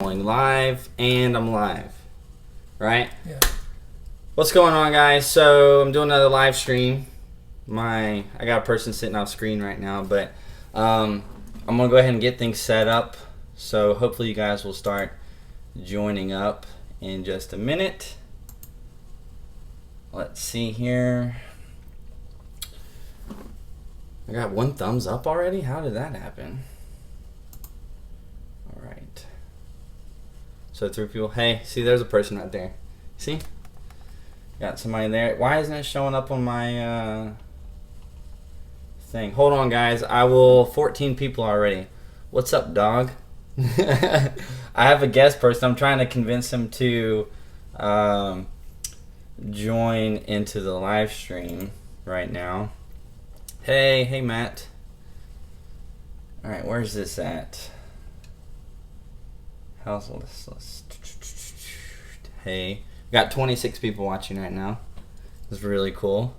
rolling live, and I'm live, right? Yeah. What's going on, guys? So I'm doing another live stream. I got a person sitting off screen right now, but I'm gonna go ahead and get things set up. So hopefully you guys will start joining up in just a minute. Let's see here. I got one thumbs up already? How did that happen? Alright. So 3 people. Hey, see, there's a person right there. See? Got somebody there. Why isn't it showing up on my thing? Hold on, guys. 14 people already. What's up, dog? I have a guest person. I'm trying to convince him to join into the live stream right now. Hey, Matt. All right, where's this at? Household list. Hey, we got 26 people watching right now. This is really cool.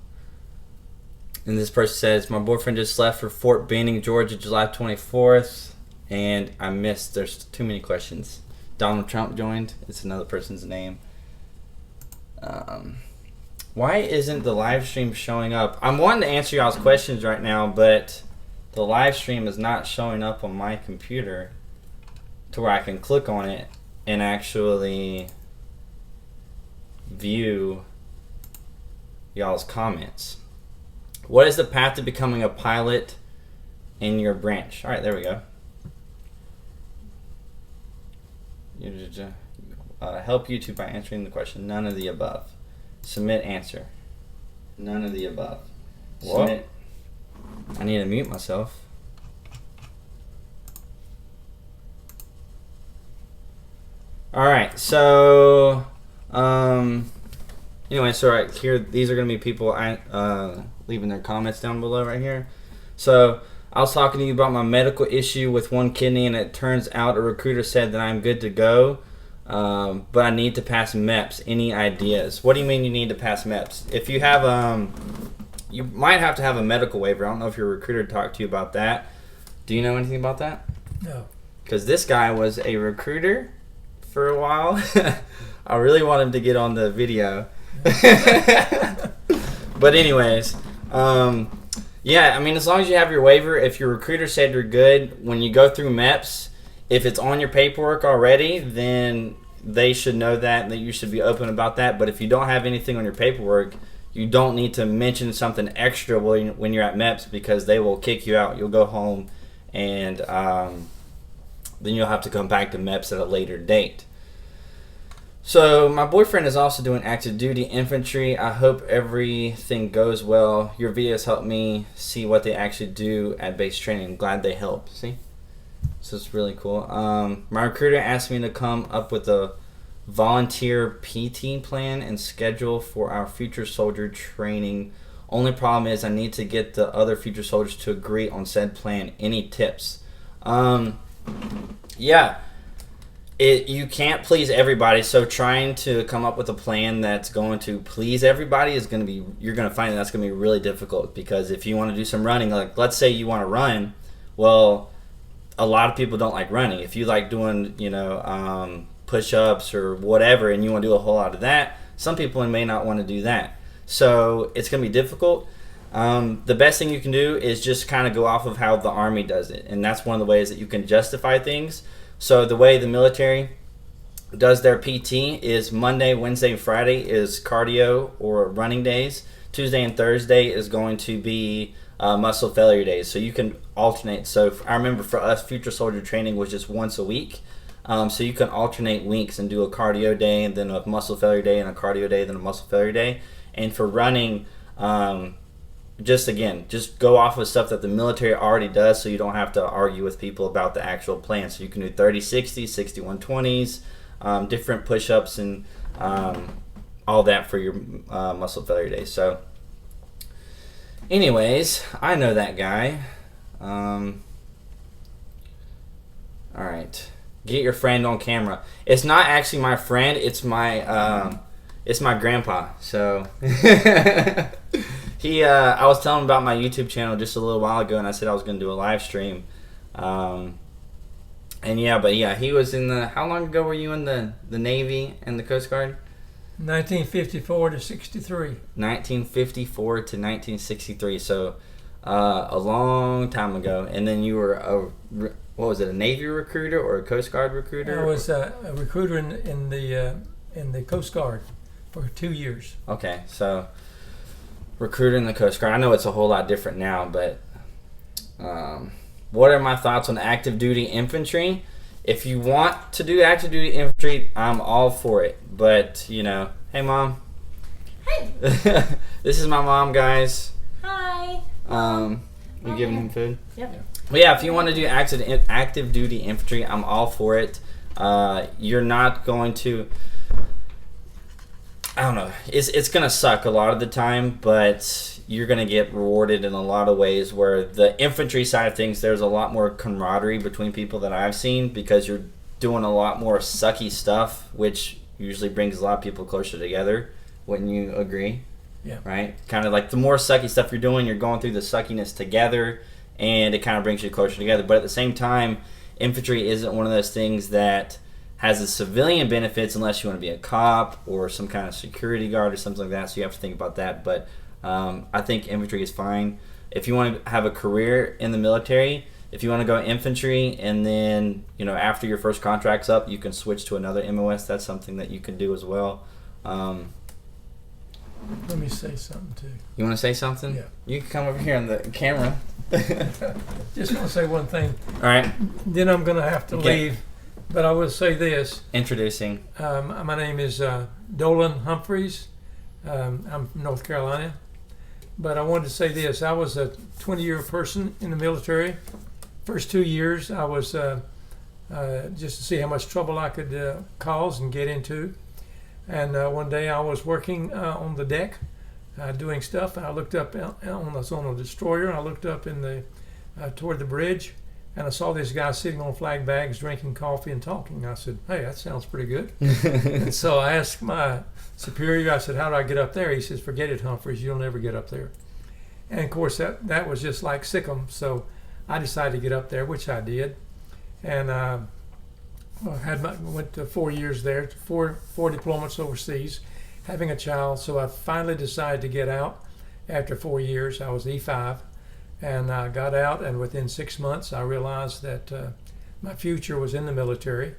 And this person says, my boyfriend just left for Fort Benning, Georgia, July 24th, and I missed. There's too many questions. Donald Trump joined. It's another person's name. Why isn't the live stream showing up? I'm wanting to answer y'all's questions right now, but the live stream is not showing up on my computer to where I can click on it and actually view y'all's comments. What is the path to becoming a pilot in your branch? All right, there we go. Help YouTube by answering the question. None of the above. Submit answer. None of the above. What? Submit. I need to mute myself. Alright, so anyway, so right here, these are gonna be people leaving their comments down below right here. So I was talking to you about my medical issue with one kidney, and it turns out a recruiter said that I'm good to go. But I need to pass MEPS. Any ideas? What do you mean you need to pass MEPS? If you have, you might have to have a medical waiver. I don't know if your recruiter talked to you about that. Do you know anything about that? No. Because this guy was a recruiter for a while. I really want him to get on the video. But anyways, yeah, I mean, as long as you have your waiver, if your recruiter said you're good, when you go through MEPS, if it's on your paperwork already, then they should know that you should be open about that. But if you don't have anything on your paperwork, you don't need to mention something extra when you're at MEPS, because they will kick you out. You'll go home, and then you'll have to come back to MEPS at a later date. So my boyfriend is also doing active duty infantry. I hope everything goes well. Your videos help me see what they actually do at base training. I'm glad they help. See? So it's really cool. My recruiter asked me to come up with a volunteer PT plan and schedule for our future soldier training. Only problem is I need to get the other future soldiers to agree on said plan. Any tips? Yeah. You can't please everybody, so trying to come up with a plan that's going to please everybody is going to be, you're going to find that's going to be really difficult, because if you want to do some running, like let's say you want to run, well, a lot of people don't like running. If you like doing, push-ups or whatever, and you want to do a whole lot of that, some people may not want to do that. So it's going to be difficult. The best thing you can do is just kind of go off of how the Army does it, and that's one of the ways that you can justify things. So the way the military does their PT is Monday, Wednesday, and Friday is cardio or running days. Tuesday and Thursday is going to be muscle failure days. So you can alternate. So I remember for us, future soldier training was just once a week. So you can alternate weeks and do a cardio day, and then a muscle failure day, and a cardio day, then a muscle failure day. And for running, just go off of stuff that the military already does, so you don't have to argue with people about the actual plan. So you can do 30-60, 61-20s, different push-ups, and all that for your muscle failure days. So anyways, I know that guy. All right, get your friend on camera. It's not actually my friend, it's my grandpa. So I was telling him about my YouTube channel just a little while ago, and I said I was going to do a live stream. And he was in the. How long ago were you in the Navy and the Coast Guard? 1954 to 63. 1954 to 1963. So a long time ago. And then you were a Navy recruiter or a Coast Guard recruiter? I was a recruiter in the Coast Guard for 2 years. Okay, so recruiter in the Coast Guard. I know it's a whole lot different now, but what are my thoughts on active duty infantry? If you want to do active duty infantry, I'm all for it. But, hey, Mom. Hey. This is my mom, guys. Hi. You giving him food? Yep. But yeah, if you want to do active duty infantry, I'm all for it. You're not going to... I don't know. It's going to suck a lot of the time, but you're going to get rewarded in a lot of ways where the infantry side of things, there's a lot more camaraderie between people that I've seen because you're doing a lot more sucky stuff, which usually brings a lot of people closer together. Wouldn't you agree? Yeah. Right? Kind of like the more sucky stuff you're doing, you're going through the suckiness together, and it kind of brings you closer together. But at the same time, infantry isn't one of those things that has the civilian benefits unless you want to be a cop or some kind of security guard or something like that, so you have to think about that. But I think infantry is fine. If you want to have a career in the military, if you want to go infantry and then, after your first contract's up, you can switch to another MOS, that's something that you can do as well. Let me say something too. You want to say something? Yeah. You can come over here on the camera. Just want to say one thing. All right. Then I'm going to have to leave. But I will say this. Introducing. My name is Dolan Humphreys. I'm from North Carolina. But I wanted to say this. I was a 20-year person in the military. First 2 years, I was just to see how much trouble I could cause and get into. And one day I was working on the deck doing stuff, and I looked up on a destroyer, and I looked up toward the bridge, and I saw this guy sitting on flag bags drinking coffee and talking. I said, hey, that sounds pretty good. And so I asked my superior, I said, how do I get up there? He says, forget it, Humphreys, you'll never get up there. And of course, that was just like Sikkim, so I decided to get up there, which I did. And went to 4 years there, four deployments overseas, having a child. So I finally decided to get out after 4 years. I was E5, and I got out, and within 6 months I realized that my future was in the military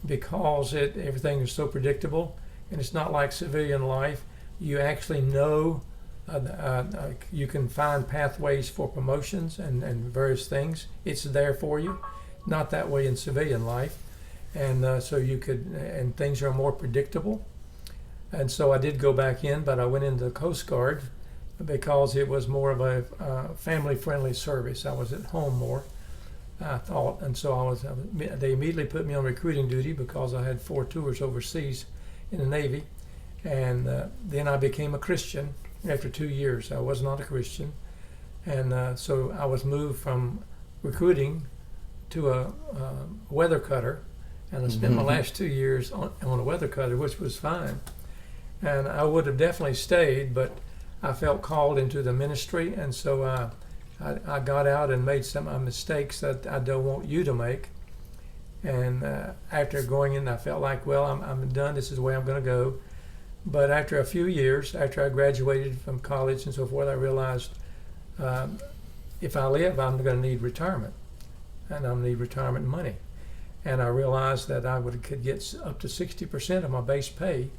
because everything is so predictable, and it's not like civilian life. You actually know you can find pathways for promotions and various things. It's there for you. Not that way in civilian life. And so and things are more predictable. And so I did go back in, but I went into the Coast Guard because it was more of a family-friendly service. I was at home more, I thought. And so they immediately put me on recruiting duty because I had 4 tours overseas in the Navy. And then I became a Christian after 2 years. I was not a Christian. And so I was moved from recruiting to a weather cutter. And I spent my last 2 years on a weather cutter, which was fine. And I would have definitely stayed, but I felt called into the ministry, and so I got out and made some mistakes that I don't want you to make. And after going in, I felt like, well, I'm done. This is the way I'm going to go. But after a few years, after I graduated from college and so forth, I realized if I live, I'm going to need retirement, and I'm going to need retirement money. And I realized that I could get up to 60% of my base pay,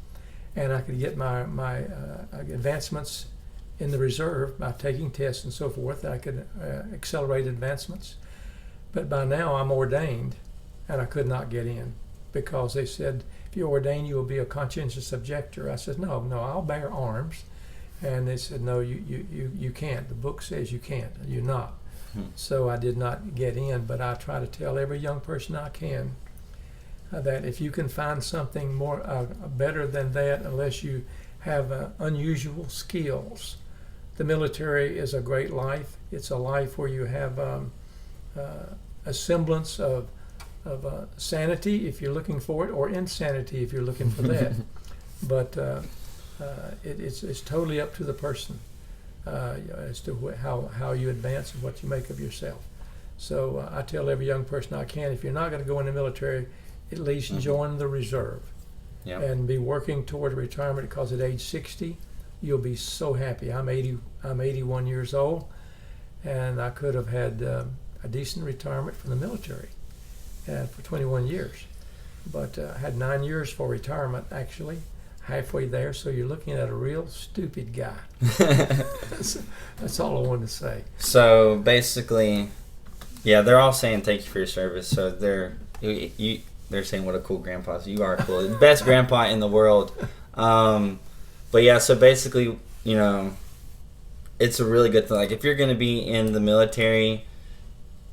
and I could get my advancements in the reserve by taking tests and so forth. I could accelerate advancements. But by now I'm ordained, and I could not get in because they said, if you're ordained, you will be a conscientious objector. I said, no, I'll bear arms. And they said, no, you can't. The book says you can't. You're not. So I did not get in, but I try to tell every young person I can that if you can find something more better than that, unless you have unusual skills, the military is a great life. It's a life where you have a semblance of sanity if you're looking for it, or insanity if you're looking for that. But it's totally up to the person. As to how you advance and what you make of yourself. So I tell every young person I can, if you're not going to go in the military, at least join the reserve and be working toward retirement, because at age 60, you'll be so happy. I'm 81 years old, and I could have had a decent retirement from the military for 21 years. But I had 9 years for retirement, actually, halfway there. So you're looking at a real stupid guy. That's all I wanted to say. So basically, yeah, they're all saying thank you for your service. So they're saying what a cool grandpa. So you are cool, the best grandpa in the world. But yeah, so basically, it's a really good thing. Like, if you're going to be in the military,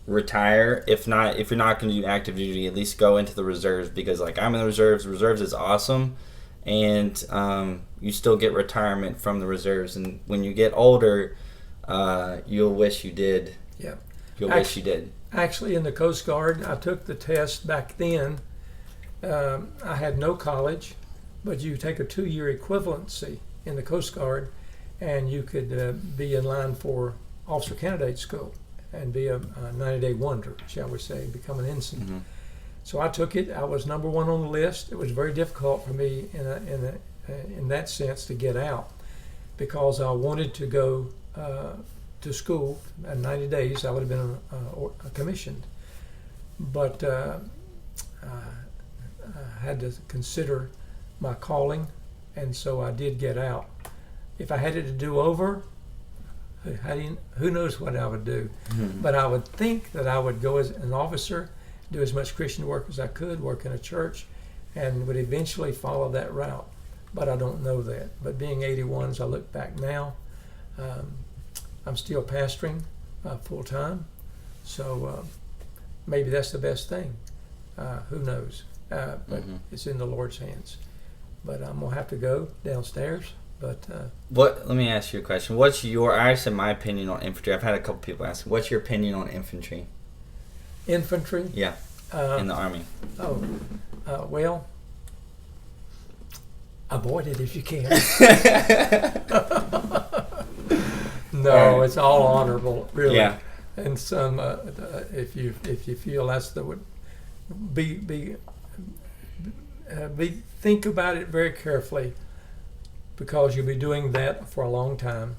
retire. If you're not going to do active duty, at least go into the reserves, because like I'm in the reserves. Reserves is awesome, and you still get retirement from the reserves. And when you get older, you'll wish you did. Yeah, wish you did. Actually, in the Coast Guard, I took the test back then. I had no college, but you take a 2-year equivalency in the Coast Guard, and you could be in line for officer candidate school and be a 90-day wonder, shall we say, become an ensign. Mm-hmm. So I took it. I was number one on the list. It was very difficult for me in that sense to get out, because I wanted to go to school. At 90 days, I would have been commissioned. But I had to consider my calling, and so I did get out. If I had it to do over, who knows what I would do. Mm-hmm. But I would think that I would go as an officer, do as much Christian work as I could, work in a church, and would eventually follow that route. But I don't know that. But being 81, as I look back now, I'm still pastoring full time. So maybe that's the best thing. Who knows? But it's in the Lord's hands. But I'm going to have to go downstairs. But let me ask you a question. I said my opinion on infantry. I've had a couple people ask, what's your opinion on infantry? Infantry? Yeah, in the Army. Well, avoid it if you can. No, it's all honorable, really. Yeah. And some, if you feel that's the would think about it very carefully, because you'll be doing that for a long time.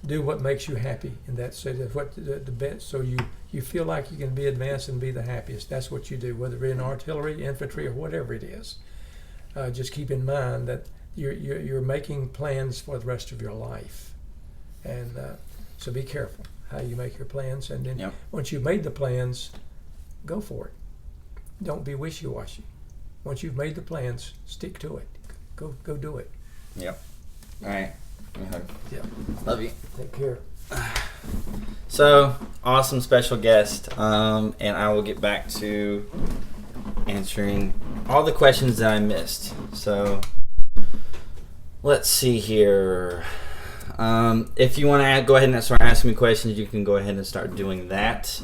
Do what makes you happy, and that's what the best. So you feel like you can be advanced and be the happiest. That's what you do, whether you're in artillery, infantry, or whatever it is. Just keep in mind that you're making plans for the rest of your life, and so be careful how you make your plans. And then once you've made the plans, go for it. Don't be wishy-washy. Once you've made the plans, stick to it. Go do it. Yep. All right. Yeah. Love you. Take care. So, awesome special guest. And I will get back to answering all the questions that I missed. So, let's see here. If you want to go ahead and start asking me questions, you can go ahead and start doing that.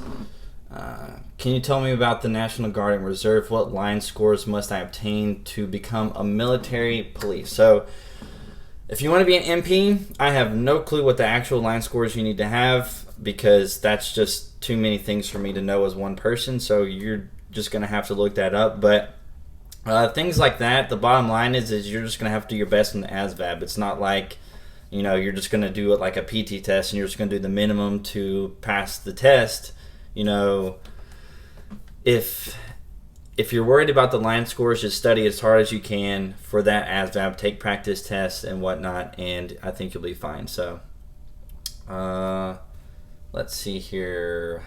Can you tell me about the National Guard and Reserve? What line scores must I obtain to become a military police? So, if you want to be an MP, I have no clue what the actual line scores you need to have, because that's just too many things for me to know as one person. So you're just going to have to look that up. But things like that, the bottom line is you're just going to have to do your best in the ASVAB. It's not like, you're just going to do it like a PT test and you're just going to do the minimum to pass the test. If you're worried about the line scores, just study as hard as you can for that ASVAB, take practice tests and whatnot, and I think you'll be fine. So, let's see here.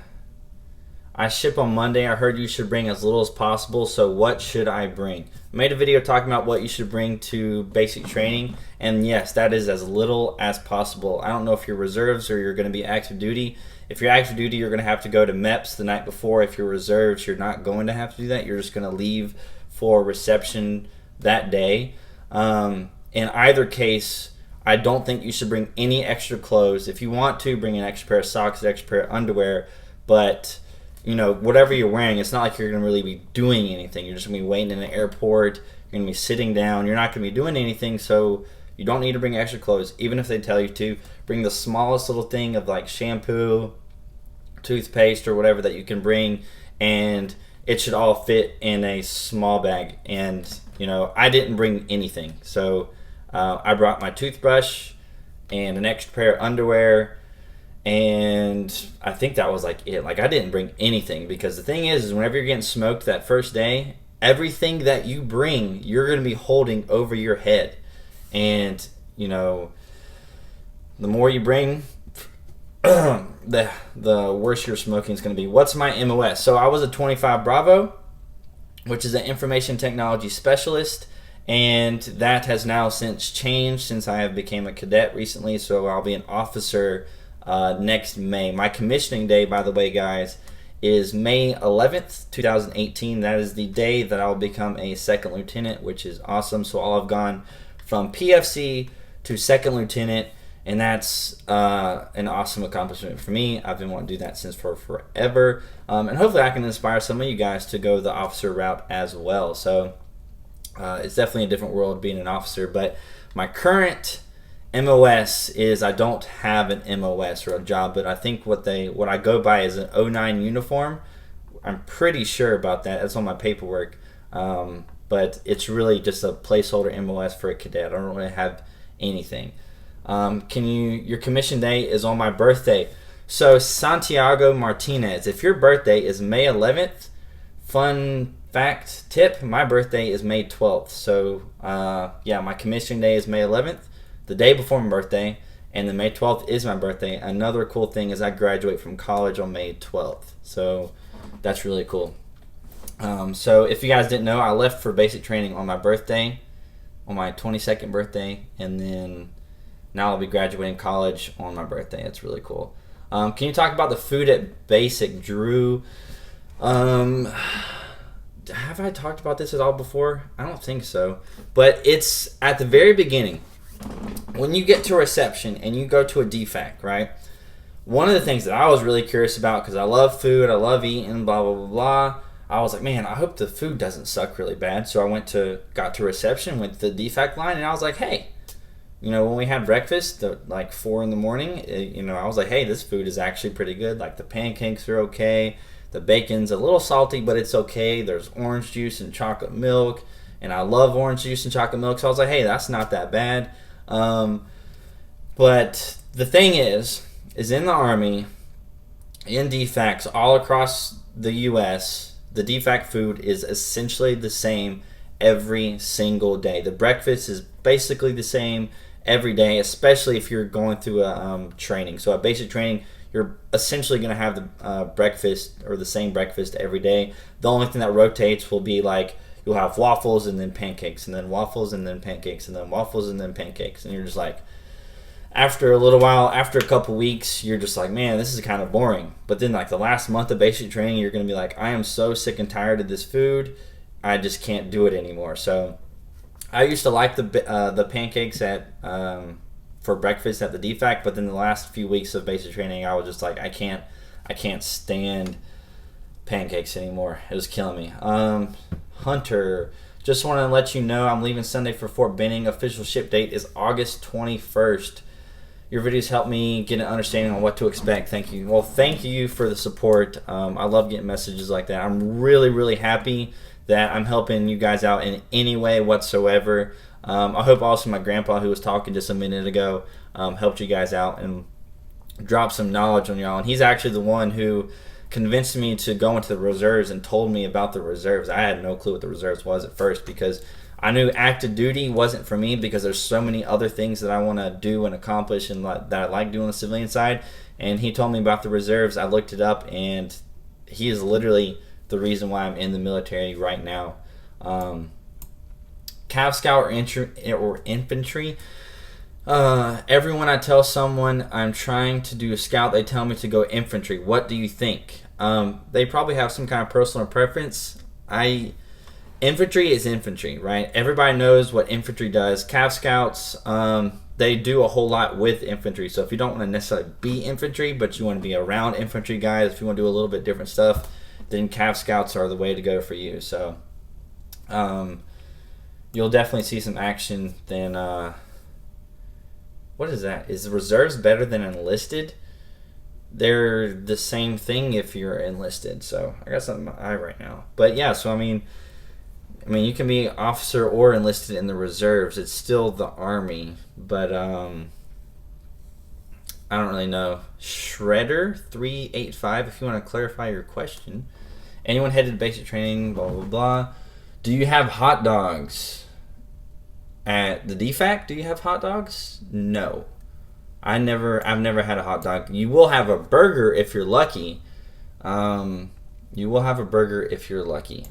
I ship on Monday. I heard you should bring as little as possible, so what should I bring? I made a video talking about what you should bring to basic training, and yes, that is as little as possible. I don't know if you're reserves or you're going to be active duty. If you're active duty, you're going to have to go to MEPS the night before. If you're reserves, you're not going to have to do that. You're just going to leave for reception that day. In either case, I don't think you should bring any extra clothes. If you want to, bring an extra pair of socks, an extra pair of underwear. But, whatever you're wearing, it's not like you're going to really be doing anything. You're just going to be waiting in the airport. You're going to be sitting down. You're not going to be doing anything, so you don't need to bring extra clothes. Even if they tell you to, bring the smallest little thing of like shampoo, toothpaste or whatever that you can bring, and it should all fit in a small bag. And I didn't bring anything, so I brought my toothbrush and an extra pair of underwear, and I think that was like it. Like, I didn't bring anything, because the thing is whenever you're getting smoked that first day, everything that you bring you're going to be holding over your head, and the more you bring, the worse your smoking is going to be. What's my MOS? So I was a 25 Bravo, which is an information technology specialist, and that has now since changed since I have became a cadet recently. So I'll be an officer next May. My commissioning day, by the way, guys, is May 11th, 2018. That is the day that I'll become a second lieutenant, which is awesome. So I'll have gone from PFC to second lieutenant, and that's an awesome accomplishment for me. I've been wanting to do that since for forever, and hopefully I can inspire some of you guys to go the officer route as well. So it's definitely a different world being an officer, but my current MOS is I don't have an MOS or a job, but I think what I go by is an 09 uniform. I'm pretty sure about that. That's on my paperwork, but it's really just a placeholder MOS for a cadet. I don't really have anything. Your commission day is on my birthday. So Santiago Martinez, if your birthday is May 11th, fun fact tip, my birthday is May 12th. So my commission day is May 11th, the day before my birthday, and then May 12th is my birthday. Another cool thing is I graduate from college on May 12th. So that's really cool. So if you guys didn't know, I left for basic training on my birthday, on my 22nd birthday, and then now I'll be graduating college on my birthday. It's really cool. Can you talk about the food at basic, Drew? Have I talked about this at all before? I don't think so. But it's at the very beginning. When you get to reception and you go to a DFAC, right? One of the things that I was really curious about, because I love food, I love eating, blah, blah, blah, blah. I was like, man, I hope the food doesn't suck really bad. So I got to reception, went to the DFAC line, and I was like, hey, when we had breakfast at like 4 in the morning, I was like, hey, this food is actually pretty good. Like, the pancakes are okay. The bacon's a little salty, but it's okay. There's orange juice and chocolate milk, and I love orange juice and chocolate milk. So I was like, hey, that's not that bad. But the thing is in the Army, in DFACs all across the U.S., the DFAC food is essentially the same every single day. The breakfast is basically the same every day, especially if you're going through a training. So at basic training, you're essentially going to have the breakfast or the same breakfast every day. The only thing that rotates will be like you'll have waffles and then pancakes, and then waffles and then pancakes, and then waffles and then pancakes. And you're just like, after a little while, after a couple weeks, you're just like, man, this is kind of boring. But then like the last month of basic training, you're going to be like, I am so sick and tired of this food. I just can't do it anymore. So I used to like the pancakes for breakfast at the DFAC, but then the last few weeks of basic training, I was just like, I can't stand pancakes anymore. It was killing me. Hunter, just want to let you know I'm leaving Sunday for Fort Benning. Official ship date is August 21st. Your videos help me get an understanding on what to expect. Thank you. Well, thank you for the support. I love getting messages like that. I'm really, really happy that I'm helping you guys out in any way whatsoever. I hope also my grandpa, who was talking just a minute ago, helped you guys out and dropped some knowledge on y'all. And he's actually the one who convinced me to go into the reserves and told me about the reserves. I had no clue what the reserves was at first, because I knew active duty wasn't for me, because there's so many other things that I want to do and accomplish and that I like doing on the civilian side. And he told me about the reserves. I looked it up, and he is literally the reason why I'm in the military right now. Cav Scout or infantry. Everyone I tell someone I'm trying to do a scout, they tell me to go infantry. What do you think? They probably have some kind of personal preference. Infantry is infantry, right? Everybody knows what infantry does. Cav Scouts, they do a whole lot with infantry. So if you don't want to necessarily be infantry, but you want to be around infantry guys, if you want to do a little bit different stuff, then Cav Scouts are the way to go for you. So you'll definitely see some action. Then what is that? Is the reserves better than enlisted? they're the same thing if you're enlisted. So I got something in my eye right now. But yeah, so I mean, you can be officer or enlisted in the reserves. It's still the Army, but I don't really know. Shredder 385. If you want to clarify your question, anyone headed to basic training? Blah blah blah. Do you have hot dogs at the DFAC? Do you have hot dogs? No. I've never had a hot dog. You will have a burger if you're lucky. You will have a burger if you're lucky.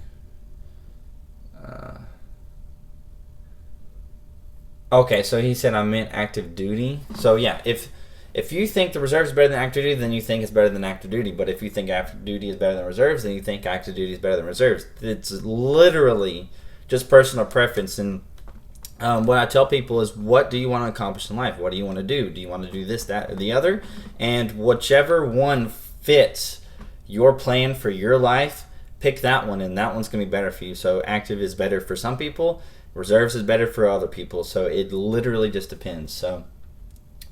Okay, so he said I meant active duty. So yeah, if you think the reserves is better than active duty, then you think it's better than active duty. But if you think active duty is better than reserves, then you think active duty is better than reserves. It's literally just personal preference. And what I tell people is, what do you want to accomplish in life? What do you want to do? Do you want to do this, that, or the other? And whichever one fits your plan for your life, pick that one, and that one's going to be better for you. So active is better for some people. Reserves is better for other people. So it literally just depends. So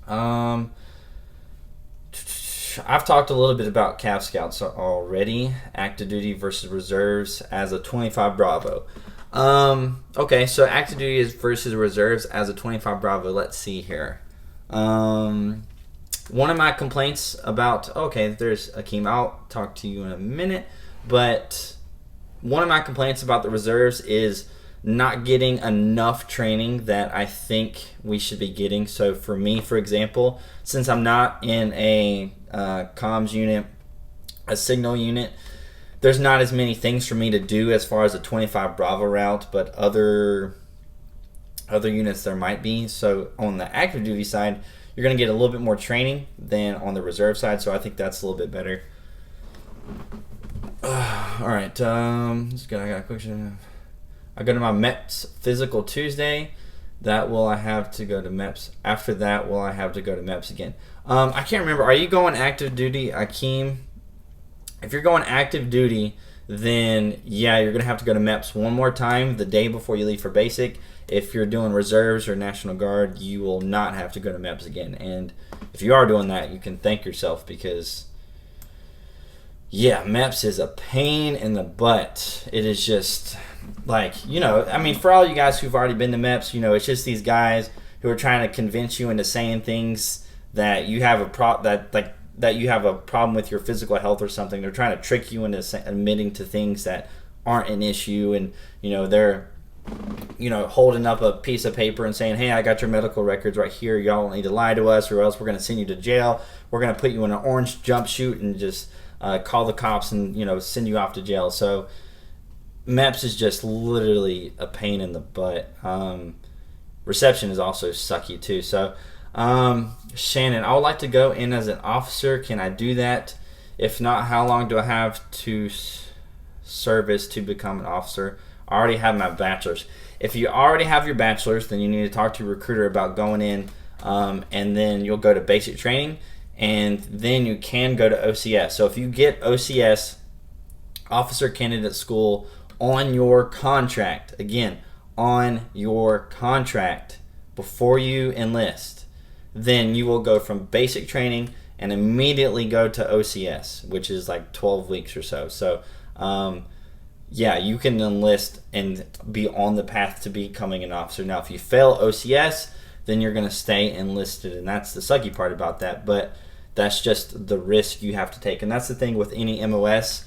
I've talked a little bit about Cav Scouts already. Active duty versus reserves as a 25 Bravo. Okay, so active duty is versus reserves as a 25 Bravo. Let's see here. One of my complaints about, okay, there's Akeem, I'll talk to you in a minute, but one of my complaints about the reserves is not getting enough training that I think we should be getting. So for me, for example, since I'm not in a comms unit, a signal unit, there's not as many things for me to do as far as a 25 Bravo route, but other units there might be. So on the active duty side, you're going to get a little bit more training than on the reserve side, so I think that's a little bit better. All right, I got a question. I go to my MEPS physical Tuesday. That will I have to go to MEPS. After that, will I have to go to MEPS again? I can't remember. Are you going active duty, Akeem? If you're going active duty, then yeah, you're going to have to go to MEPS one more time the day before you leave for basic. If you're doing reserves or National Guard, you will not have to go to MEPS again. And if you are doing that, you can thank yourself, because yeah, MEPS is a pain in the butt. It is just like, for all you guys who've already been to MEPS, it's just these guys who are trying to convince you into saying things that you have that you have a problem with your physical health or something. They're trying to trick you into admitting to things that aren't an issue, and they're holding up a piece of paper and saying, hey, I got your medical records right here, y'all don't need to lie to us or else we're going to send you to jail. We're going to put you in an orange jumpsuit and just call the cops and send you off to jail. So MEPS is just literally a pain in the butt. Reception is also sucky too. So Shannon, I would like to go in as an officer. Can I do that? If not, how long do I have to service to become an officer? I already have my bachelor's. If you already have your bachelor's, then you need to talk to your recruiter about going in, and then you'll go to basic training, and then you can go to OCS. So if you get OCS, Officer Candidate School, on your contract, again, on your contract before you enlist, then you will go from basic training and immediately go to OCS, which is like 12 weeks or so. So, yeah, you can enlist and be on the path to becoming an officer. Now, if you fail OCS, then you're going to stay enlisted, and that's the sucky part about that. But that's just the risk you have to take, and that's the thing with any MOS.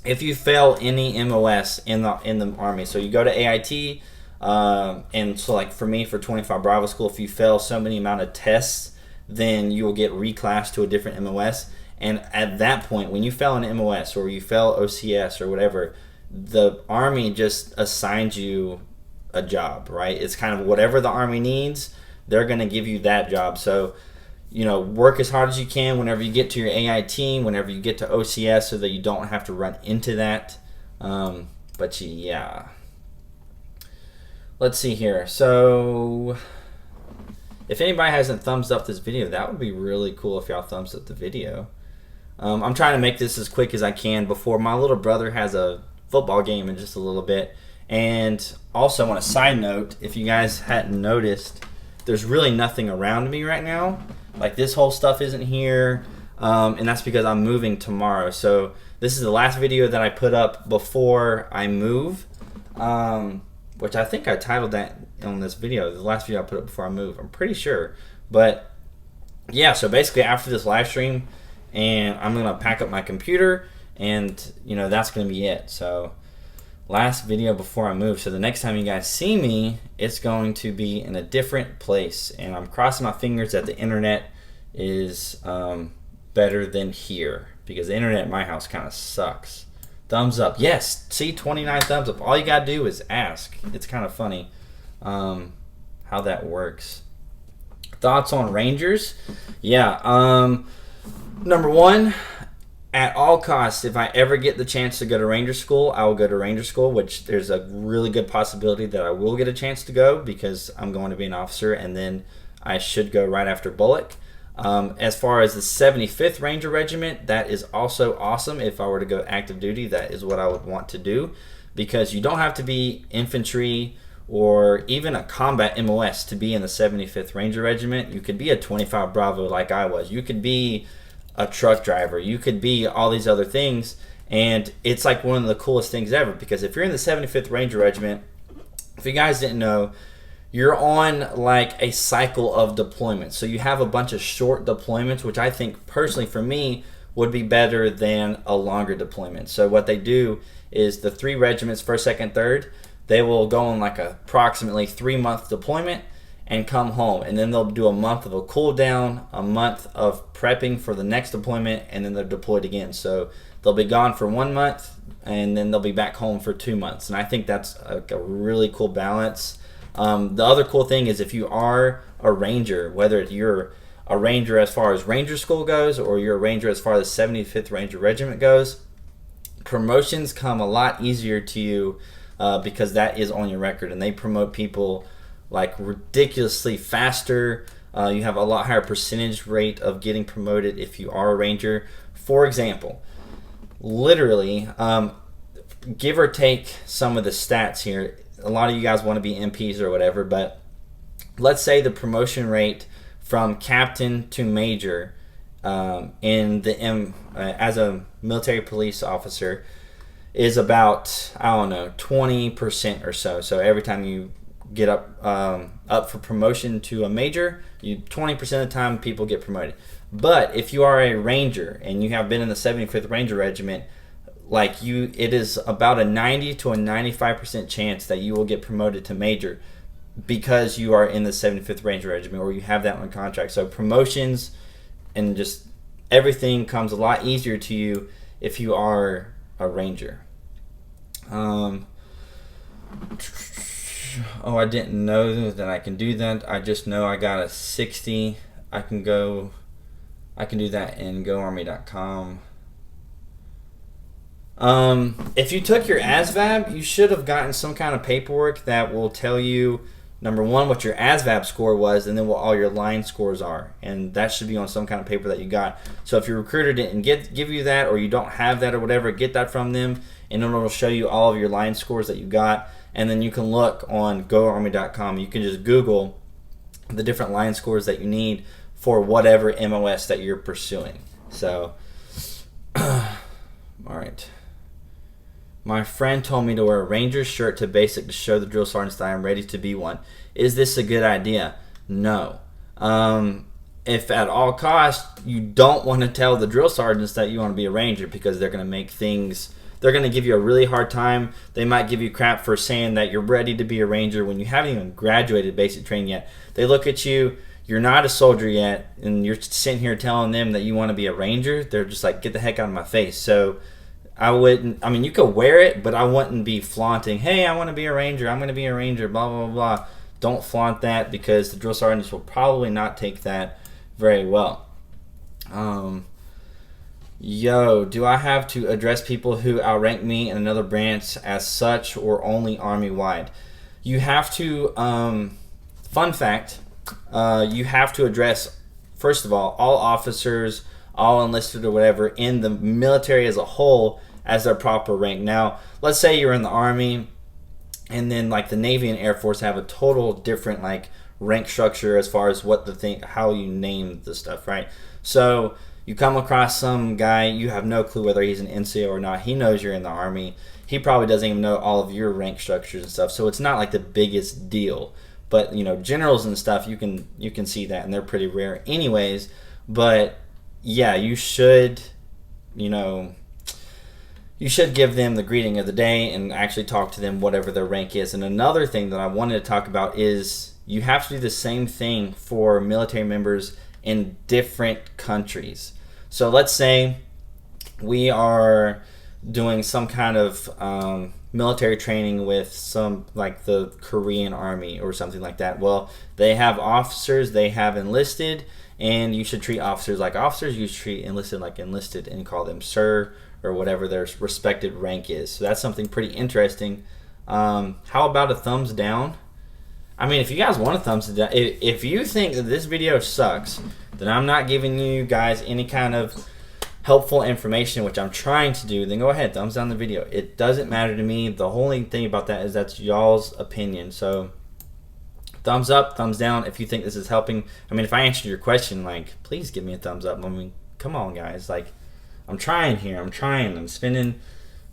If you fail any MOS in the Army, so you go to AIT, and so like for me, for 25 Bravo School, if you fail so many amount of tests, then you will get reclassed to a different MOS. And at that point, when you fail an MOS or you fail OCS or whatever, the Army just assigns you a job, right? It's kind of whatever the Army needs, they're going to give you that job. So, work as hard as you can whenever you get to your AIT, whenever you get to OCS, so that you don't have to run into that. But yeah. Let's see here. So, if anybody hasn't thumbs up this video, that would be really cool if y'all thumbs up the video. I'm trying to make this as quick as I can before my little brother has a football game in just a little bit. And also, on a side note, if you guys hadn't noticed, there's really nothing around me right now. Like this whole stuff isn't here, and that's because I'm moving tomorrow. So this is the last video that I put up before I move, which I think I titled that on this video, the last video I put up before I move. I'm pretty sure. But yeah, so basically after this live stream, and I'm going to pack up my computer, and that's going to be it. So last video before I move. So the next time you guys see me, it's going to be in a different place, and I'm crossing my fingers that the internet is better than here, because the internet at my house kind of sucks. Thumbs up. Yes, see, 29 thumbs up. All you gotta do is ask. It's kind of funny how that works. Thoughts on Rangers? Yeah. Number one, at all costs, if I ever get the chance to go to Ranger School, I will go to Ranger School, which there's a really good possibility that I will get a chance to go, because I'm going to be an officer, and then I should go right after Bullock. As far as the 75th Ranger Regiment, that is also awesome. If I were to go active duty, that is what I would want to do, because you don't have to be infantry or even a combat MOS to be in the 75th Ranger Regiment. You could be a 25 Bravo like I was. You could be a truck driver. You could be all these other things, and it's like one of the coolest things ever, because if you're in the 75th Ranger Regiment, if you guys didn't know, you're on like a cycle of deployments. So you have a bunch of short deployments, which I think personally for me would be better than a longer deployment. So what they do is the 3 regiments, 1st, 2nd, 3rd, they will go on like a approximately 3-month deployment and come home, and then they'll do a month of a cool down, a month of prepping for the next deployment, and then they're deployed again. So they'll be gone for 1 month, and then they'll be back home for 2 months. And I think that's a really cool balance. The other cool thing is, if you are a ranger, whether you're a ranger as far as Ranger School goes, or you're a ranger as far as 75th Ranger Regiment goes, promotions come a lot easier to you because that is on your record, and they promote people like ridiculously faster. You have a lot higher percentage rate of getting promoted if you are a ranger. For example, literally, give or take some of the stats here, a lot of you guys want to be MPs or whatever, but let's say the promotion rate from captain to major in the as a military police officer is about, I don't know, 20% or so. So every time you get up for promotion to a major, 20% of the time people get promoted. But if you are a ranger and you have been in the 75th Ranger Regiment, it is about a 90 to a 95% chance that you will get promoted to major, because you are in the 75th Ranger Regiment, or you have that on contract. So promotions and just everything comes a lot easier to you if you are a ranger. Oh, I didn't know that I can do that. I just know I got a 60. I can do that in GoArmy.com. If you took your ASVAB, you should have gotten some kind of paperwork that will tell you, number one, what your ASVAB score was, and then what all your line scores are. And that should be on some kind of paper that you got. So if your recruiter didn't give you that, or you don't have that or whatever, get that from them, and then it'll show you all of your line scores that you got. And then you can look on GoArmy.com. You can just Google the different line scores that you need for whatever MOS that you're pursuing. So, all right. My friend told me to wear a Ranger shirt to basic to show the drill sergeants that I am ready to be one. Is this a good idea? No. If at all costs you don't want to tell the drill sergeants that you want to be a Ranger, because they're going to make things, they're going to give you a really hard time. They might give you crap for saying that you're ready to be a Ranger when you haven't even graduated basic training yet. They look at you, you're not a soldier yet, and you're sitting here telling them that you want to be a Ranger. They're just like, get the heck out of my face. So you could wear it, but I wouldn't be flaunting, hey, I want to be a Ranger, I'm going to be a Ranger, blah, blah, blah. Don't flaunt that, because the drill sergeants will probably not take that very well. Do I have to address people who outrank me in another branch as such, or only Army-wide? You have to, fun fact, you have to address, first of all officers, all enlisted or whatever in the military as a whole as their proper rank. Now, let's say you're in the Army, and then like the Navy and Air Force have a total different like rank structure as far as what the thing, how you name the stuff, right? So you come across some guy, you have no clue whether he's an NCO or not. He knows you're in the Army. He probably doesn't even know all of your rank structures and stuff. So it's not like the biggest deal. But generals and stuff, you can see that, and they're pretty rare, anyways. But yeah, you should, you should give them the greeting of the day and actually talk to them whatever their rank is. And another thing that I wanted to talk about is you have to do the same thing for military members in different countries. So let's say we are doing some kind of military training with some, like the Korean Army or something like that. Well, they have officers, they have enlisted, and you should treat officers like officers. You should treat enlisted like enlisted and call them sir or whatever their respected rank is. So that's something pretty interesting. How about a thumbs down? I mean, if you guys want a thumbs down, if you think that this video sucks, then I'm not giving you guys any kind of helpful information, which I'm trying to do, then go ahead, thumbs down the video. It doesn't matter to me. The whole thing about that is that's y'all's opinion. So thumbs up, thumbs down if you think this is helping. I mean, if I answered your question, like, please give me a thumbs up. I mean, come on, guys. Like, I'm trying here. I'm spending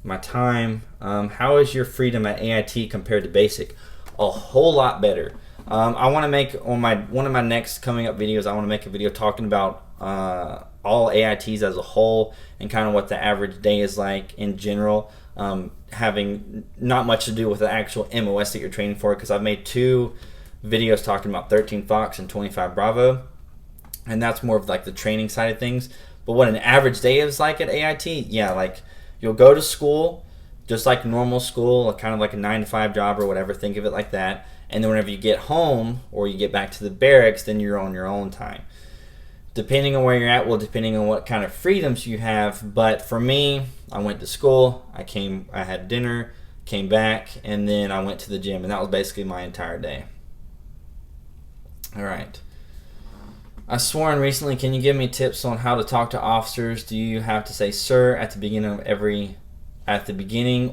my time. How is your freedom at AIT compared to basic? A whole lot better. I want to make on one of my next coming up videos, I want to make a video talking about all AITs as a whole and kind of what the average day is like in general, having not much to do with the actual MOS that you're training for, because I've made 2 videos talking about 13 Fox and 25 Bravo, and that's more of like the training side of things. But what an average day is like at AIT, yeah, like you'll go to school just like normal school, kind of like a 9-to-5 job or whatever, think of it like that. And then whenever you get home or you get back to the barracks, then you're on your own time. Depending on where you're at, well, depending on what kind of freedoms you have. But for me, I went to school, I had dinner, came back, and then I went to the gym, and that was basically my entire day. All right. I sworn recently, can you give me tips on how to talk to officers? Do you have to say sir at the beginning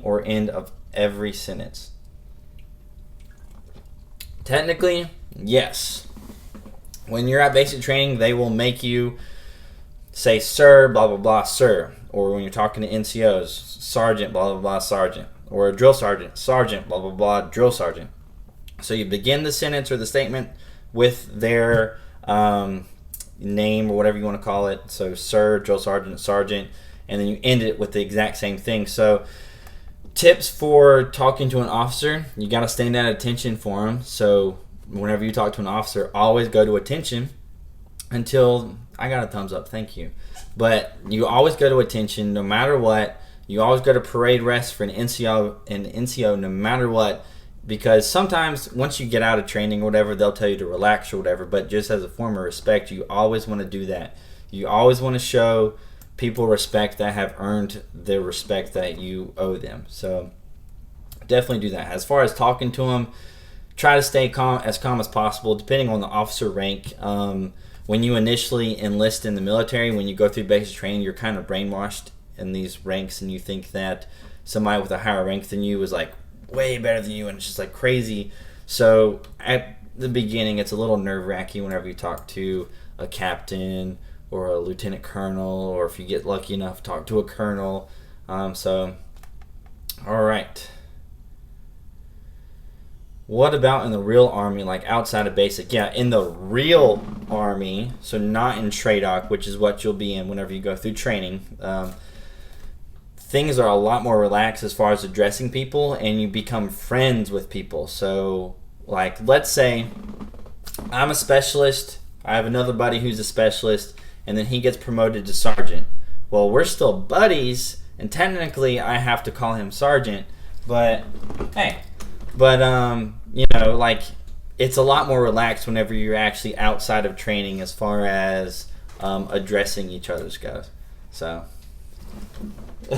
or end of every sentence? Technically, yes. When you're at basic training, they will make you say sir, blah, blah, blah, sir. Or when you're talking to NCOs, sergeant, blah, blah, blah, sergeant. Or a drill sergeant, sergeant, blah, blah, blah, drill sergeant. So you begin the sentence or the statement with their name or whatever you want to call it. So sir, drill sergeant, sergeant. And then you end it with the exact same thing. So tips for talking to an officer, you got to stand at attention for them. So whenever you talk to an officer, always go to attention until I got a thumbs up, thank you. But you always go to attention no matter what. You always go to parade rest for an NCO no matter what, because sometimes once you get out of training or whatever, they'll tell you to relax or whatever, but just as a form of respect, you always want to do that. You always want to show people respect that have earned the respect that you owe them. So definitely do that. As far as talking to them, try to stay calm as possible, depending on the officer rank. When you initially enlist in the military, when you go through basic training, you're kind of brainwashed in these ranks, and you think that somebody with a higher rank than you is like way better than you, and it's just like crazy. So at the beginning, it's a little nerve-wracking whenever you talk to a captain or a lieutenant colonel, or if you get lucky enough, talk to a colonel. So, all right. What about in the real Army, like outside of basic? Yeah, in the real Army, so not in TRADOC, which is what you'll be in whenever you go through training, things are a lot more relaxed as far as addressing people, and you become friends with people. So, like, let's say I'm a specialist, I have another buddy who's a specialist, and then he gets promoted to sergeant. Well, we're still buddies, and technically I have to call him sergeant, but hey. But, you know, like, it's a lot more relaxed whenever you're actually outside of training as far as addressing each other's goes. So,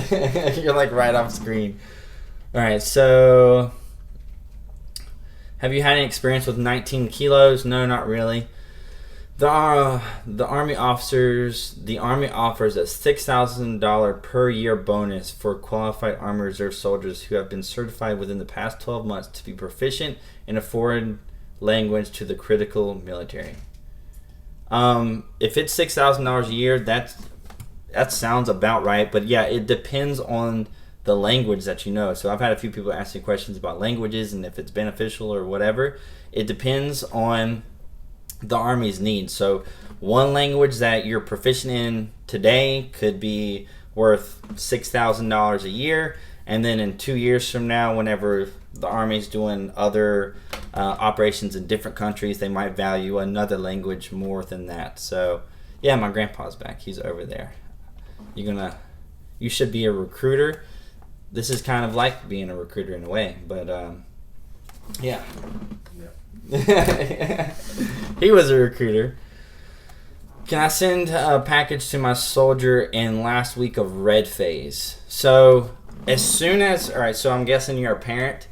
you're like right off screen. All right, so have you had any experience with 19 kilos? No, not really. The Army offers a $6,000 per year bonus for qualified Army Reserve soldiers who have been certified within the past 12 months to be proficient in a foreign language to the critical military. If it's $6,000 a year, that sounds about right. But yeah, it depends on the language that you know. So I've had a few people asking questions about languages and if it's beneficial or whatever. It depends on the Army's needs. So one language that you're proficient in today could be worth $6,000 a year, and then in 2 years from now, whenever the Army's doing other operations in different countries, they might value another language more than that. So yeah, my grandpa's back. He's over there. You should be a recruiter. This is kind of like being a recruiter in a way, but yeah. He was a recruiter. Can I send a package to my soldier in last week of red phase? So as soon as, all right, so I'm guessing you're a parent.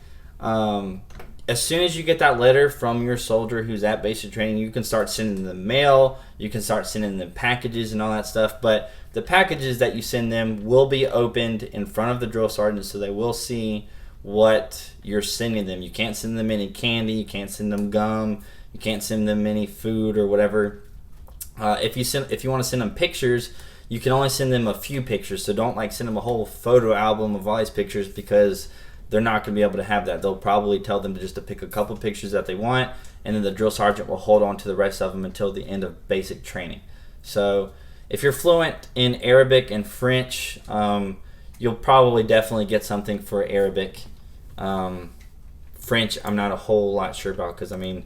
As soon as you get that letter from your soldier who's at basic training, you can start sending them mail. You can start sending them packages and all that stuff. But the packages that you send them will be opened in front of the drill sergeant, so they will see what you're sending them. You can't send them any candy. You can't send them gum. You can't send them any food or whatever. If you want to send them pictures, you can only send them a few pictures. So don't send them a whole photo album of all these pictures, because they're not going to be able to have that. They'll probably tell them to pick a couple pictures that they want, and then the drill sergeant will hold on to the rest of them until the end of basic training. So if you're fluent in Arabic and French, you'll probably definitely get something for Arabic. French, I'm not a whole lot sure about, because we're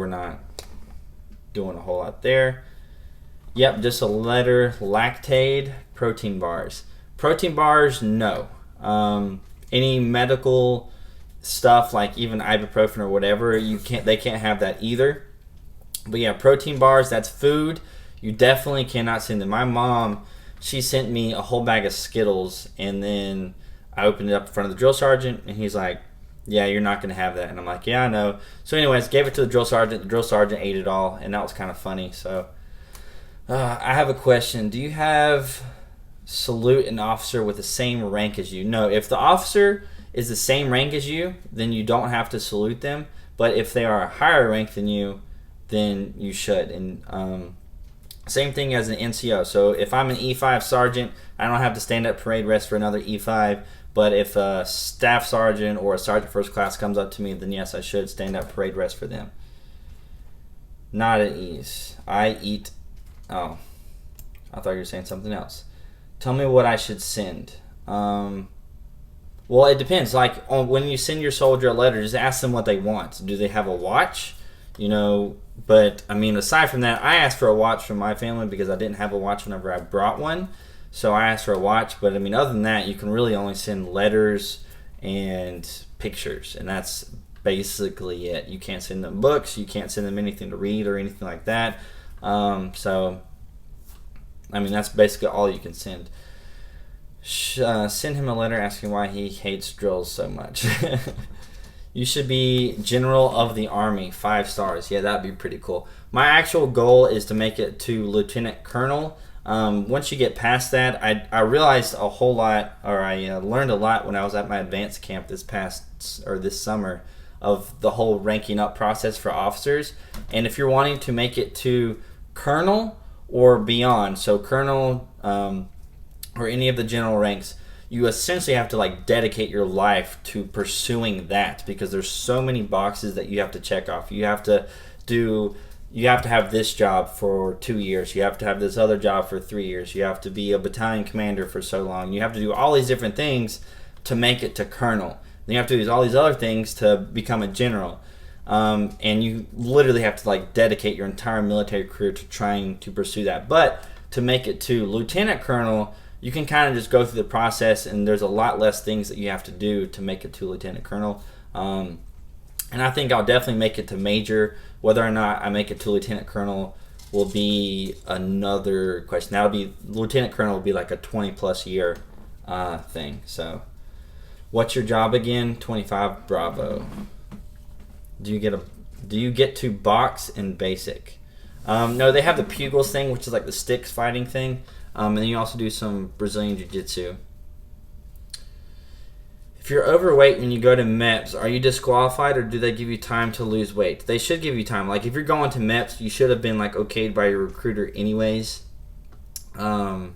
not doing a whole lot there. Yep, just a letter. Lactaid, protein bars. Protein bars, no. Any medical stuff like even ibuprofen or whatever, they can't have that either. But yeah, protein bars, that's food. You definitely cannot send them. My mom, she sent me a whole bag of Skittles, and then I opened it up in front of the drill sergeant, and he's like, yeah, you're not going to have that. And I'm like, yeah, I know. So anyways, gave it to the drill sergeant. The drill sergeant ate it all, and that was kind of funny. So I have a question. Do you have salute an officer with the same rank as you? No, if the officer is the same rank as you, then you don't have to salute them. But if they are a higher rank than you, then you should. And same thing as an NCO. So if I'm an E5 sergeant, I don't have to stand at parade rest for another E5. But if a staff sergeant or a sergeant first class comes up to me, then yes, I should stand at parade rest for them. Not at ease. I eat. Oh, I thought you were saying something else. Tell me what I should send. Well, it depends. When you send your soldier a letter, just ask them what they want. Do they have a watch? But aside from that, I asked for a watch from my family because I didn't have a watch whenever I brought one. So I asked for a watch. But other than that, you can really only send letters and pictures, and that's basically it. You can't send them books. You can't send them anything to read or anything like that. That's basically all you can send. Send him a letter asking why he hates drills so much. You should be General of the Army, 5 stars. Yeah, that'd be pretty cool. My actual goal is to make it to Lieutenant Colonel. Once you get past that, I realized a whole lot, or I learned a lot when I was at my advanced camp this summer, of the whole ranking up process for officers. And if you're wanting to make it to Colonel or beyond, so Colonel or any of the general ranks, you essentially have to dedicate your life to pursuing that, because there's so many boxes that you have to check off. You have to have this job for 2 years. You have to have this other job for 3 years. You have to be a battalion commander for so long. You have to do all these different things to make it to colonel. Then you have to do all these other things to become a general. And you literally have to dedicate your entire military career to trying to pursue that. But to make it to lieutenant colonel, you can kind of just go through the process, and there's a lot less things that you have to do to make it to lieutenant colonel. And I think I'll definitely make it to major. Whether or not I make it to lieutenant colonel will be another question. That'll be lieutenant colonel will be a 20+ year thing. So, what's your job again? 25 Bravo. Do you get to box in basic? No, they have the pugils thing, which is the sticks fighting thing. And then you also do some Brazilian Jiu-Jitsu. if you're overweight when you go to MEPS, are you disqualified or do they give you time to lose weight? They should give you time. Like if you're going to MEPS, you should have been like okayed by your recruiter anyways. So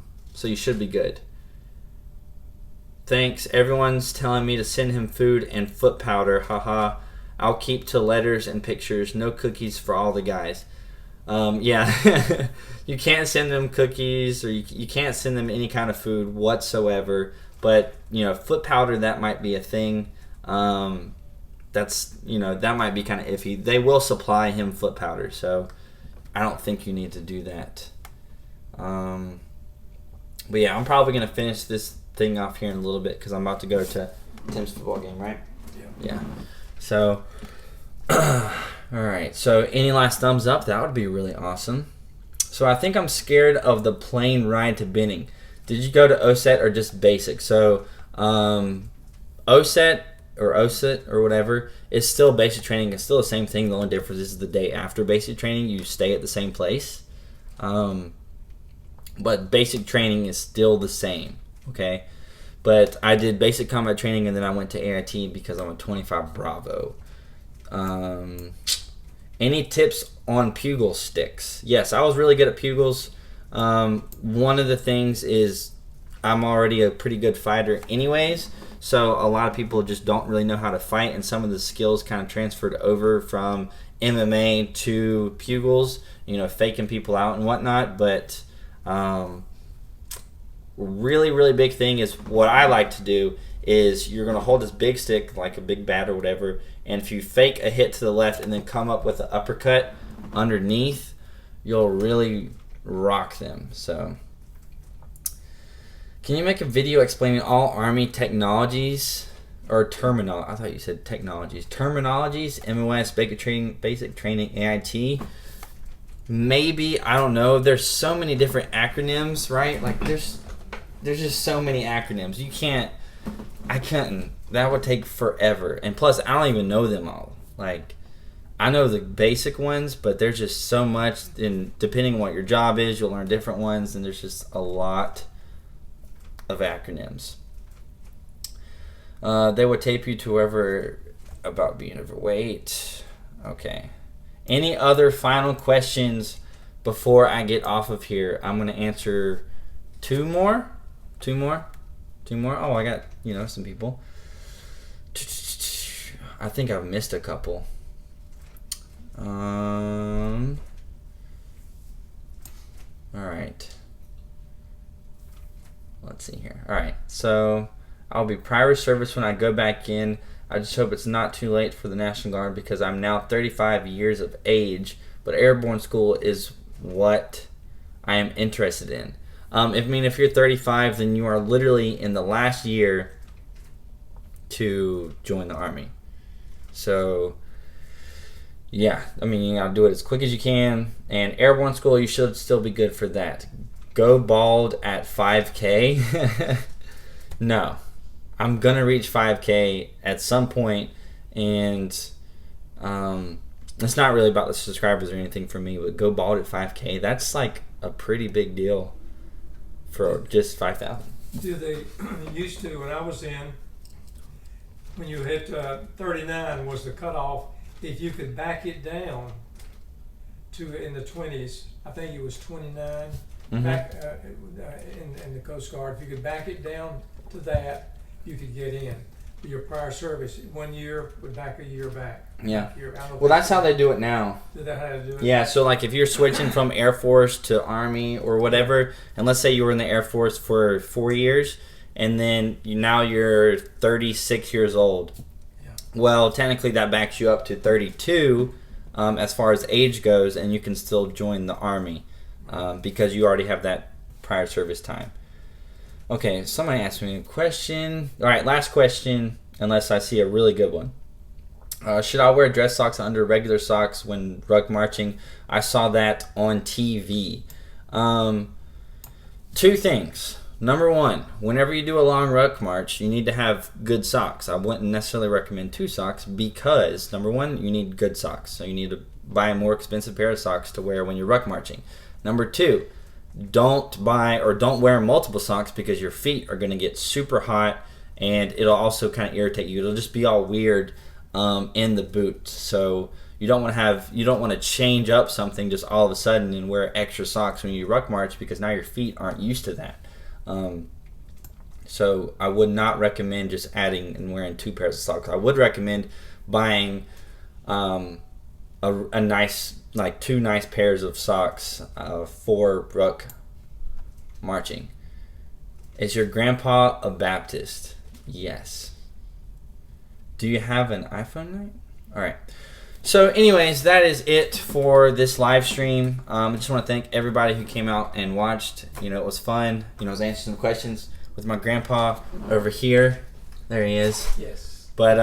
you should be good. Thanks. Everyone's telling me to send him food and foot powder. Haha. I'll keep to letters and pictures. No cookies for all the guys. Yeah. You can't send them cookies or you can't send them any kind of food whatsoever. But, foot powder, that might be a thing. That might be kind of iffy. They will supply him foot powder, so I don't think you need to do that. But yeah, I'm probably going to finish this thing off here in a little bit because I'm about to go to Tim's football game, right? Yeah. So, all right. So, any last thumbs up? That would be really awesome. So, I think I'm scared of the plane ride to Benning. Did you go to OSET or just basic? So, OSET or OSET or whatever is still basic training. It's still the same thing. The only difference is the day after basic training, you stay at the same place. But basic training is still the same, okay? But I did basic combat training and then I went to AIT because I'm a 25 Bravo. Any tips on pugil sticks? Yes, I was really good at pugils. One of the things is I'm already a pretty good fighter anyways, so a lot of people just don't really know how to fight, and some of the skills kind of transferred over from MMA to pugils, faking people out and whatnot. But really, really big thing is what I like to do is you're going to hold this big stick like a big bat or whatever, and if you fake a hit to the left and then come up with an uppercut underneath, you'll really rock them. So can you make a video explaining all Army technologies or terminal? I thought you said technologies. Terminologies, MOS, basic training, AIT. Maybe, I don't know. There's so many different acronyms, right? Like there's just so many acronyms. I couldn't. That would take forever. And plus, I don't even know them all. Like, I know the basic ones, but there's just so much. And depending on what your job is, you'll learn different ones. And there's just a lot of acronyms. They would tape you to whoever about being overweight. Okay. Any other final questions before I get off of here? I'm going to answer two more. Oh, I got, some people. I think I've missed a couple. All right. Let's see here. All right. So I'll be prior service when I go back in. I just hope it's not too late for the National Guard because I'm now 35 years of age, but airborne school is what I am interested in. If you're 35, then you are literally in the last year to join the Army. So, yeah, you gotta do it as quick as you can. And airborne school, you should still be good for that. Go bald at 5K. No. I'm going to reach 5K at some point, and it's not really about the subscribers or anything for me, but go bald at 5K, that's like a pretty big deal for just 5,000. Do they used to, when I was in, when you hit 39 was the cutoff, if you could back it down to in the 20s, I think it was 29, back in the Coast Guard, if you could back it down to that, you could get in for your prior service. 1 year would back a year back. Yeah. Well, that's how they do it now. Is that how they do it? Yeah, so like if you're switching from Air Force to Army or whatever, and let's say you were in the Air Force for 4 years, and then now you're 36 years old. Yeah. Well, technically that backs you up to 32 as far as age goes, and you can still join the Army because you already have that prior service time. Okay, somebody asked me a question. All right, last question, unless I see a really good one. Should I wear dress socks under regular socks when ruck marching? I saw that on TV. Two things. Number one, whenever you do a long ruck march, you need to have good socks. I wouldn't necessarily recommend 2 socks because, number one, you need good socks. So you need to buy a more expensive pair of socks to wear when you're ruck marching. Number two, don't wear multiple socks because your feet are going to get super hot and it'll also kind of irritate you. It'll just be all weird in the boot. So you don't want to change up something just all of a sudden and wear extra socks when you ruck march, because now your feet aren't used to that. So I would not recommend just adding and wearing 2 pairs of socks. I would recommend buying a nice, like 2 nice pairs of socks for ruck marching. Is your grandpa a Baptist? Yes. Do you have an iPhone night? All right. So anyways, that is it for this live stream. I just want to thank everybody who came out and watched. It was fun. I was answering some questions with my grandpa over here. There he is. Yes. But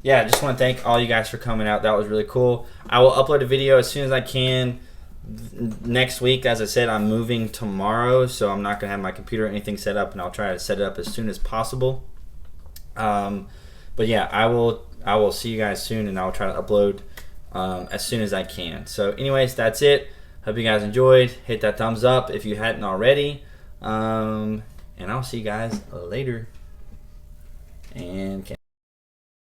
yeah, I just want to thank all you guys for coming out. That was really cool. I will upload a video as soon as I can next week. As I said, I'm moving tomorrow, so I'm not going to have my computer or anything set up, and I'll try to set it up as soon as possible. But yeah, I will see you guys soon, and I'll try to upload as soon as I can. So anyways, that's it. Hope you guys enjoyed. Hit that thumbs up if you hadn't already. And I'll see you guys later. And